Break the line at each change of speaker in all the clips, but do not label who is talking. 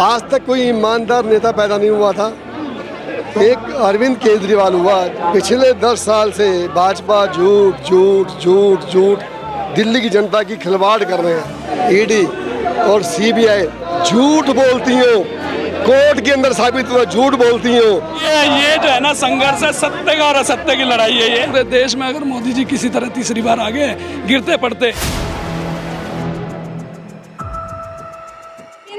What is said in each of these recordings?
आज तक कोई ईमानदार नेता पैदा नहीं हुआ था। एक अरविंद केजरीवाल हुआ। पिछले 10 साल से भाजपा झूठ झूठ झूठ झूठ दिल्ली की जनता की खिलवाड़ कर रहे हैं। ईडी और सीबीआई झूठ बोलती हो, कोर्ट के अंदर साबित हुआ झूठ बोलती हो।
ये जो है ना संघर्ष है, सत्य का और असत्य की लड़ाई है। ये पूरे देश में अगर मोदी जी किसी तरह तीसरी बार आ गए, गिरते पड़ते।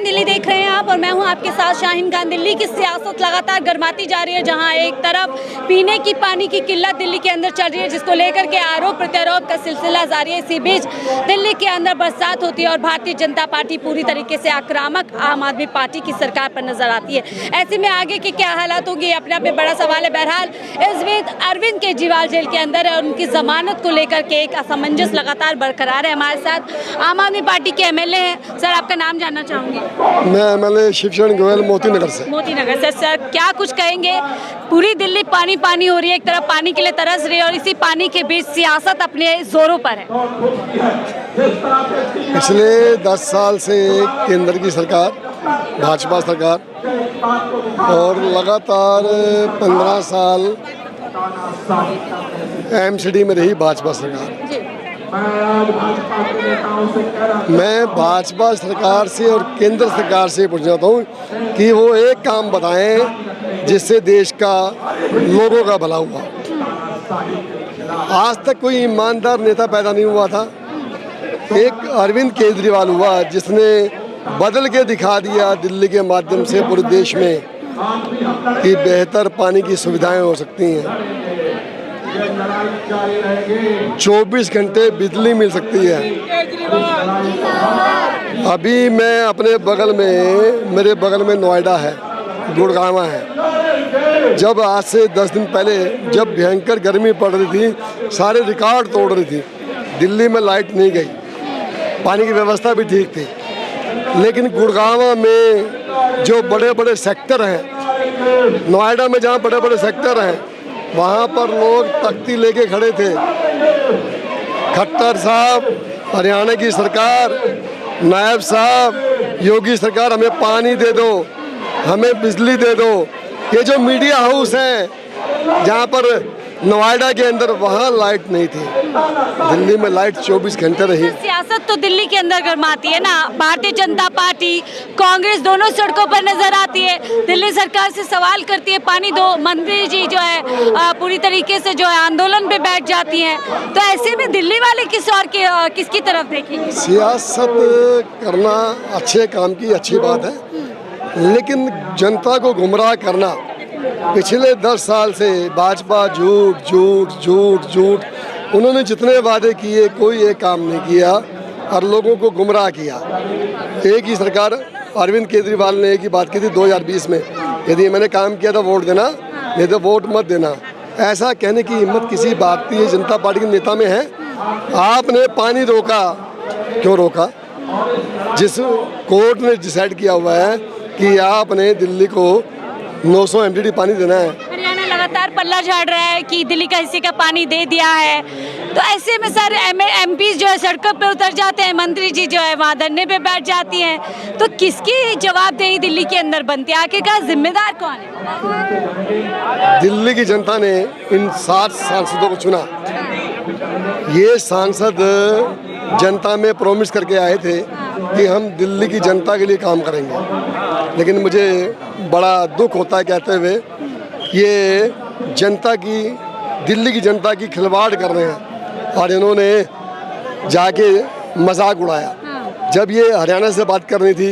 दिल्ली देख रहे हैं आप और मैं हूं आपके साथ शाहीन खान। दिल्ली की सियासत लगातार गर्माती जा रही है, जहां एक तरफ पीने की पानी की किल्लत दिल्ली के अंदर चल रही है, जिसको लेकर के आरोप प्रत्यारोप का सिलसिला जारी है। इसी बीच दिल्ली के अंदर बरसात होती है और भारतीय जनता पार्टी पूरी तरीके से आक्रामक आम आदमी पार्टी की सरकार पर नजर आती है। ऐसे में आगे के क्या हालात होंगे, अपने आप में बड़ा सवाल है। बहरहाल इस बीच अरविंद केजरीवाल जेल के अंदर है और उनकी जमानत को लेकर के एक असमंजस लगातार बरकरार है। हमारे साथ आम आदमी पार्टी के एमएलए हैं। सर, आपका नाम जानना चाहूंगी।
मैं एमएलए शिवशरण गोयल मोतीनगर से।
मोतीनगर से। सर, क्या कुछ कहेंगे? पूरी दिल्ली पानी पानी हो रही है, एक तरफ पानी के लिए तरस रही है और इसी पानी के बीच सियासत अपने जोरों पर है।
पिछले 10 साल से केंद्र की सरकार, भाजपा सरकार, और लगातार 15 साल एमसीडी में रही भाजपा सरकार। मैं भाजपा सरकार से और केंद्र सरकार से पूछना चाहता हूँ कि वो एक काम बताएं जिससे देश का लोगों का भला हुआ। आज तक कोई ईमानदार नेता पैदा नहीं हुआ था। एक अरविंद केजरीवाल हुआ जिसने बदल के दिखा दिया दिल्ली के माध्यम से पूरे देश में कि बेहतर पानी की सुविधाएं हो सकती हैं, 24 घंटे बिजली मिल सकती है। अभी मैं अपने बगल में, मेरे बगल में नोएडा है, गुड़गांव है। जब आज से 10 दिन पहले जब भयंकर गर्मी पड़ रही थी, सारे रिकॉर्ड तोड़ रही थी, दिल्ली में लाइट नहीं गई, पानी की व्यवस्था भी ठीक थी। लेकिन गुड़गांव में जो बड़े बड़े सेक्टर हैं, नोएडा में जहाँ बड़े बड़े सेक्टर हैं, वहाँ पर लोग तख्ती लेके खड़े थे। खट्टर साहब, हरियाणा की सरकार, नायब साहब, योगी सरकार, हमें पानी दे दो, हमें बिजली दे दो। ये जो मीडिया हाउस है जहाँ पर नोएडा के अंदर, वहाँ लाइट नहीं थी। दिल्ली में लाइट 24 घंटे रही।
सियासत तो दिल्ली के अंदर गर्माती है ना। भारतीय जनता पार्टी, कांग्रेस दोनों सड़कों पर नजर आती है, दिल्ली सरकार से सवाल करती है पानी दो। मंत्री जी जो है पूरी तरीके से जो है आंदोलन पे बैठ जाती हैं। तो ऐसे में दिल्ली वाले किसकी तरफ देखेंगे?
सियासत करना अच्छे काम की अच्छी बात है, लेकिन जनता को गुमराह करना, पिछले 10 साल से भाजपा झूठ झूठ झूठ झूठ, उन्होंने जितने वादे किए कोई एक काम नहीं किया और लोगों को गुमराह किया। एक ही सरकार, अरविंद केजरीवाल ने एक ही बात की थी 2020 में, यदि मैंने काम किया तो वोट देना, नहीं तो वोट मत देना। ऐसा कहने की हिम्मत किसी भारतीय जनता पार्टी के नेता में है? आपने पानी रोका, क्यों रोका? जिस कोर्ट ने डिसाइड किया हुआ है कि आपने दिल्ली को 900 MDD पानी देना है।
हरियाणा लगातार पल्ला झाड़ रहा है कि दिल्ली का हिस्से का पानी दे दिया है। तो ऐसे में सर MP जो है सड़कों पे उतर जाते हैं, मंत्री जी जो है वहाँ धरने पे बैठ जाती हैं। तो किसकी जवाबदेही दिल्ली के अंदर बनती है? आखिरकार जिम्मेदार कौन है?
दिल्ली की जनता ने इन 7 सांसदों को चुना। ये सांसद जनता में प्रॉमिस करके आए थे कि हम दिल्ली की जनता के लिए काम करेंगे, लेकिन मुझे बड़ा दुख होता है कहते हुए, ये जनता की, दिल्ली की जनता की खिलवाड़ कर रहे हैं और इन्होंने जाके मजाक उड़ाया। जब ये हरियाणा से बात करनी थी,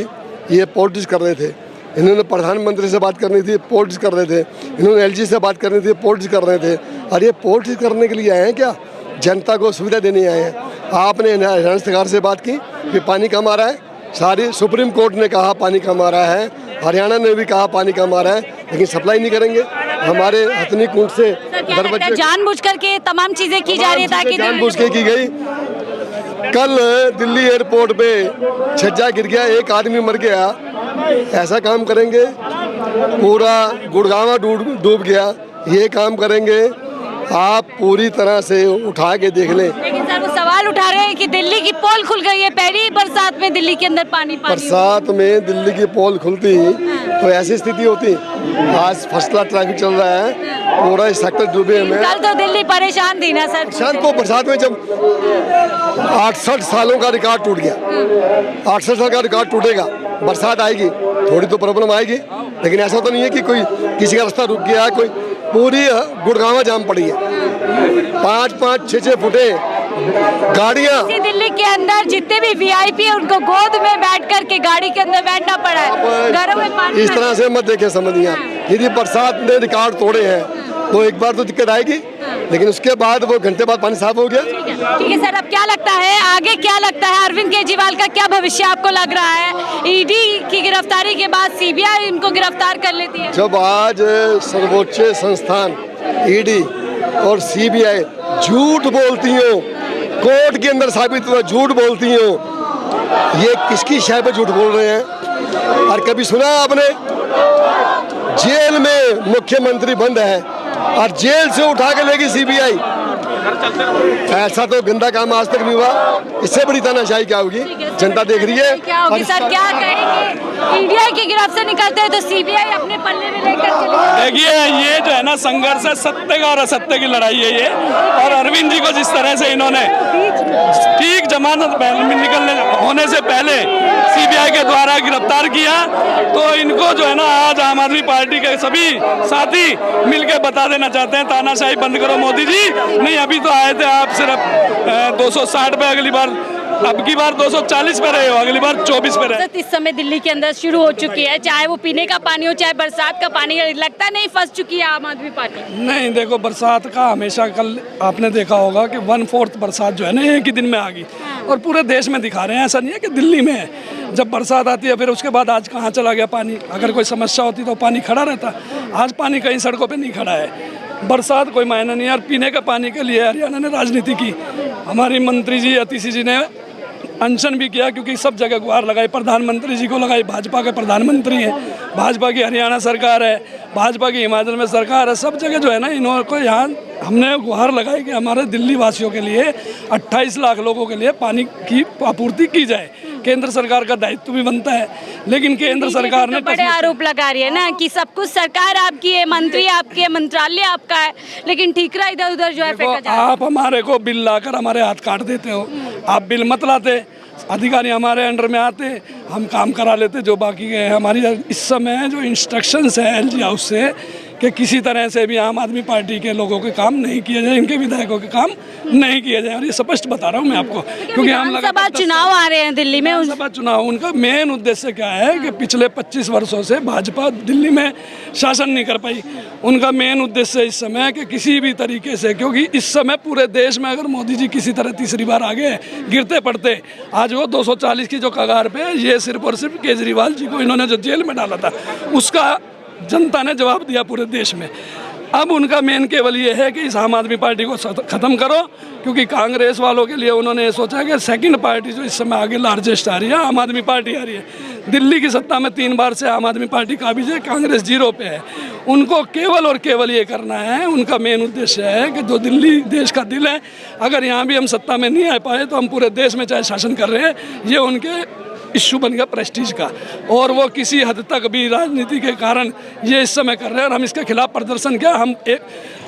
ये पॉलिटिक्स कर रहे थे। इन्होंने प्रधानमंत्री से बात करनी थी, पॉलिटिक्स कर रहे थे। इन्होंने LG से बात करनी थी, पॉलिटिक्स कर रहे थे। और ये पॉलिटिक्स करने के लिए आए हैं क्या? जनता को सुविधा देने आए हैं। आपने हरियाणा सरकार से बात की कि पानी कम आ रहा है, सारी सुप्रीम कोर्ट ने कहा पानी कम आ रहा है, हरियाणा ने भी कहा पानी कम आ रहा है, लेकिन सप्लाई नहीं करेंगे। हमारे हथनी कुंड से दरवाजे
जानबूझ करके तमाम चीजें की जा रही है ताकि
जानबूझ के की गई। कल दिल्ली एयरपोर्ट पे छज्जा गिर गया, एक आदमी मर गया। ऐसा काम करेंगे? पूरा गुड़गांव डूब गया, ये काम करेंगे? आप पूरी तरह से उठा के देख लें।
सर वो सवाल उठा रहे हैं कि दिल्ली की पोल खुल गई है, पहली बरसात में दिल्ली के अंदर पानी पानी
बरसात में दिल्ली की पोल खुलती तो ऐसी स्थिति होती। आज फर्स्ट क्लास ट्रैफिक चल रहा है, पूरा सेक्टर डूबे में।
कल तो दिल्ली परेशान थी ना सर।
शाम को बरसात में जब 68 सालों का रिकॉर्ड टूट गया, 68 साल का रिकॉर्ड टूटेगा, बरसात आएगी थोड़ी तो प्रॉब्लम आएगी, लेकिन ऐसा तो नहीं है कि कोई किसी का रास्ता रुक गया है। कोई पूरी गुड़गांव जाम पड़ी है, 5-5, 6-6 फुटे गाड़ियाँ।
दिल्ली के अंदर जितने भी वीआईपी है उनको गोद में बैठ कर के गाड़ी के अंदर बैठना पड़ा है, घरों में पानी।
इस तरह से मत देखें समझिए, यदि बरसात ने रिकॉर्ड तोड़े हैं तो एक बार तो दिक्कत आएगी, लेकिन उसके बाद वो घंटे बाद पानी साफ हो गया।
ठीक है सर, अब क्या लगता है आगे, क्या लगता है अरविंद केजरीवाल का क्या भविष्य आपको लग रहा है? ईडी की गिरफ्तारी के बाद सीबीआई इनको गिरफ्तार कर लेती है।
जब आज सर्वोच्च संस्थान ईडी और सीबीआई झूठ बोलती हो, कोर्ट के अंदर साबित हुआ झूठ बोलती हो, ये किसकी शय पे झूठ बोल रहे हैं? और कभी सुना आपने जेल में मुख्यमंत्री बंद है और जेल से उठा के लेगी सीबीआई? ऐसा तो गंदा काम आज तक नहीं हुआ। इससे बड़ी तानाशाही क्या होगी? जनता देख रही है।
क्या होगी सर, क्या कहेंगे? ईडी की गिरफ्त से निकलते हैं तो सीबीआई अपने पल्ले में लेकर चले।
देखिए ये जो है ना संघर्ष है, सत्य का और असत्य की लड़ाई है ये। और अरविंद जी को जिस तरह से इन्होंने ठीक जमानत निकलने होने से पहले सीबीआई के द्वारा गिरफ्तार किया, तो इनको जो है ना आज आम आदमी पार्टी के सभी साथी मिलकर बता देना चाहते हैं तानाशाही बंद करो मोदी जी। नहीं अभी तो आए थे आप सिर्फ 260 पे, अगली बार अब की बार 240 पे रहे हो, अगली बार 24 पे रहे।
इस समय दिल्ली के अंदर शुरू हो चुकी है, चाहे वो पीने का पानी हो चाहे बरसात का पानी, लगता नहीं फंस चुकी है आम आदमी पार्टी?
नहीं देखो, बरसात का हमेशा कल आपने देखा होगा कि 1/4 बरसात जो है ना एक ही दिन में आ गई, और पूरे देश में दिखा रहे हैं। ऐसा नहीं है कि दिल्ली में है। जब बरसात आती है फिर उसके बाद आज कहाँ चला गया पानी? अगर कोई समस्या होती तो पानी खड़ा रहता, आज पानी कहीं सड़कों पे नहीं खड़ा है। बरसात कोई मायने नहीं है। और पीने के पानी के लिए हरियाणा ने राजनीति की, हमारी मंत्री जी अतिशी जी ने अनशन भी किया, क्योंकि सब जगह गुहार लगाई, प्रधानमंत्री जी को लगाई। भाजपा के प्रधानमंत्री हैं, भाजपा की हरियाणा सरकार है, भाजपा की हिमाचल में सरकार है, सब जगह जो है ना इनको यहाँ हमने गुहार लगाई कि हमारे दिल्ली वासियों के लिए 28 लाख लोगों के लिए पानी की आपूर्ति की जाए। केंद्र सरकार का दायित्व भी बनता है, लेकिन केंद्र सरकार ने
बड़े आरोप लगा रही है ना कि सब कुछ सरकार आपकी है, मंत्री आपके है, मंत्रालय आपका है, लेकिन ठीकरा इधर उधर जो है फेंका जा रहा है।
आप हमारे को बिल लाकर हमारे हाथ काट देते हो, आप बिल मत लाते, अधिकारी हमारे अंडर में आते, हम काम करा लेते जो बाकी के। हमारी इस समय जो इंस्ट्रक्शंस है एलजी हाउस से कि किसी तरह से भी आम आदमी पार्टी के लोगों के काम नहीं किए जाए, इनके विधायकों के काम नहीं किए जाए, और ये स्पष्ट बता रहा हूँ मैं आपको, क्योंकि हम
विधानसभा चुनाव आ रहे हैं दिल्ली में।
विधानसभा चुनाव, उनका मेन उद्देश्य क्या है कि पिछले 25 वर्षों से भाजपा दिल्ली में शासन नहीं कर पाई। उनका मेन उद्देश्य इस समय कि किसी भी तरीके से, क्योंकि इस समय पूरे देश में अगर मोदी जी किसी तरह तीसरी बार आगे गिरते पड़ते, आज वो 240 की जो कगार पे, ये सिर्फ और सिर्फ केजरीवाल जी को इन्होंने जो जेल में डाला था उसका जनता ने जवाब दिया पूरे देश में। अब उनका मेन केवल ये है कि इस आम आदमी पार्टी को ख़त्म करो, क्योंकि कांग्रेस वालों के लिए उन्होंने ये सोचा कि सेकंड पार्टी जो इस समय आगे लार्जेस्ट आ रही है आम आदमी पार्टी आ रही है। दिल्ली की सत्ता में 3 बार से आम आदमी पार्टी काबिज है, कांग्रेस 0 पे है। उनको केवल और केवल ये करना है, उनका मेन उद्देश्य है कि जो दिल्ली देश का दिल है, अगर यहाँ भी हम सत्ता में नहीं आ पाए तो हम पूरे देश में चाहे शासन कर रहे हैं, ये उनके इश्यू बन गया प्रेस्टीज का, और वो किसी हद तक भी राजनीति के कारण ये इस समय कर रहे हैं। और हम इसके खिलाफ प्रदर्शन क्या, हम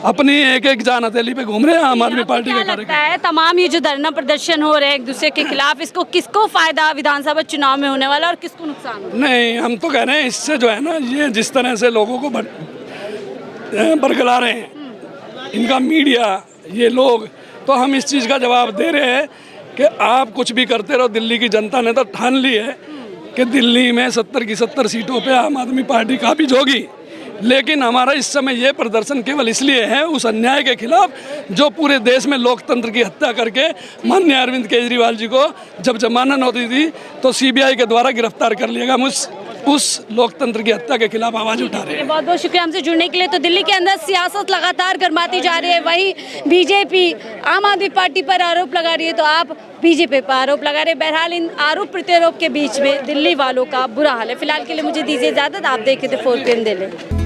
अपनी एक जान हथेली पे घूम रहे हैं आम आदमी पार्टी के कार्यकर्ता।
तमाम ये जो धरना प्रदर्शन हो रहे हैं एक दूसरे के खिलाफ, इसको किसको फायदा विधानसभा चुनाव में होने वाला और किसको नुकसान?
नहीं, हम तो कह रहे हैं इससे जो है ना, ये जिस तरह से लोगों को बरगला रहे हैं इनका मीडिया, ये लोग, तो हम इस चीज़ का जवाब दे रहे हैं कि आप कुछ भी करते रहो। दिल्ली की जनता ने तो ठान ली है कि दिल्ली में 70 की 70 सीटों पे आम आदमी पार्टी काबिज होगी, लेकिन हमारा इस समय ये प्रदर्शन केवल इसलिए है उस अन्याय के खिलाफ जो पूरे देश में लोकतंत्र की हत्या करके माननीय अरविंद केजरीवाल जी को जब जमानत होती थी तो सीबीआई के द्वारा गिरफ्तार कर लिया गया। उस लोकतंत्र की हत्या के खिलाफ आवाज उठा रहे हैं।
बहुत बहुत शुक्रिया हमसे जुड़ने के लिए। तो दिल्ली के अंदर सियासत लगातार गर्माती जा रही है, वहीं बीजेपी आम आदमी पार्टी पर आरोप लगा रही है तो आप बीजेपी पर आरोप लगा रहे हैं। बहरहाल इन आरोप प्रत्यारोप के बीच में दिल्ली वालों का बुरा हाल है। फिलहाल के लिए मुझे दीजिए इजाजत, आप देखे थे 4 PM दिल्ली।